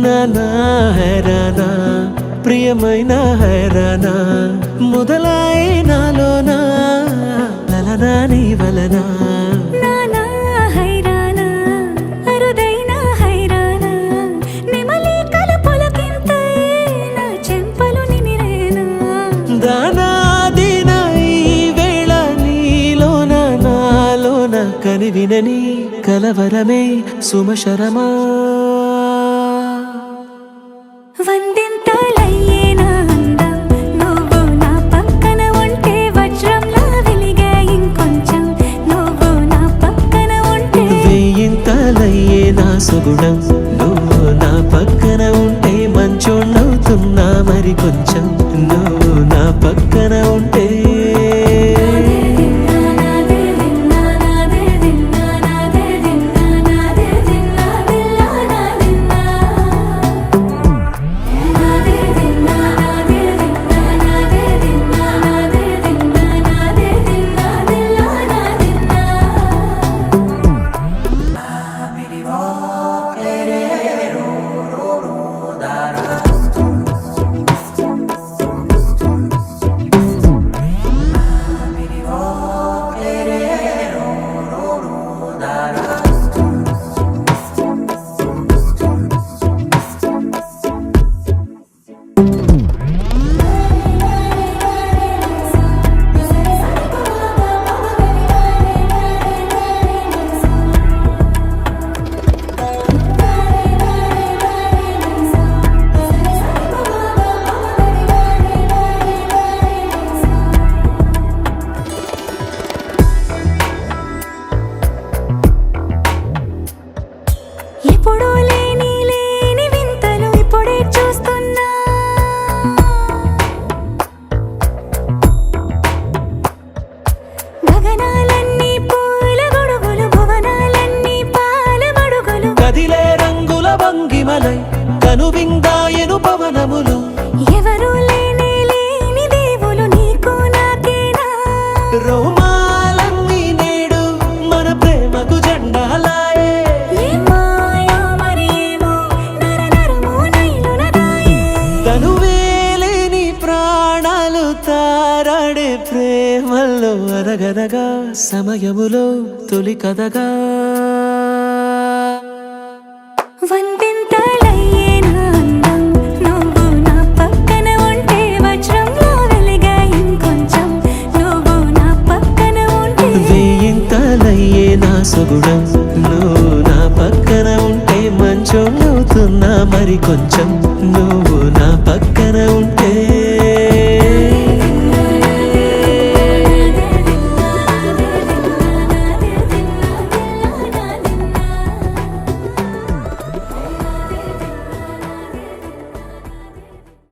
నానా హైరానా ప్రియమైన హైరానా మొదలై నాలోనా లలనా నీ వలనా నానా హైరానా అరుదైన హైరానా నెమలి కలుపులకింతై నా చెంపలు నిమిరేనా దానాదిన ఈ వేళ నీలోన నాలోన కనివినని కలవరమే సుమశరమా వందింతలయ్యేనా అందం నువ్వు నా పక్కన ఉంటే వజ్రంలా వెలిగే ఇంకొంచెం నువ్వు నా పక్కన ఉంటే వేయింతలయ్యే నా సుగుణం నువ్వు నా పక్కన ఉంటే మంచోణ్ణవుతున్నా మరి కొంచెం నువ్వు నా పక్కన ఉంటే ఎప్పుడూ లేని వింతలు ఇప్పుడే చూస్తున్నా గగనాలన్నీ పూల గొడుగులు భువనాలన్నీ పాల మడుగులు కదిలే రంగుల భంగిమలై కనువిందాయను పవనములు ఎవరూ లేని దేవులు నీకు నాకేనా రోమాలన్నీ నేడు మన ప్రేమకు జెండాలాయే ఏమాయో మరి ఏమో నరనరమో నైలున దాయే తనువేలేని ప్రాణాలు తారాడే ప్రేమల్లో అరగరగా సమయములో తొలి కథగా వందింతలయ్యేనా అందం నువ్వు నా పక్కన ఉంటే వజ్రంలా వెలిగే ఇంకొంచెం నువ్వు నా పక్కన ఉంటే వేయింతలయ్యే నా సుగుణం నువ్వు నా పక్కన ఉంటే మంచోణ్ణవుతున్నా మరి కొంచెం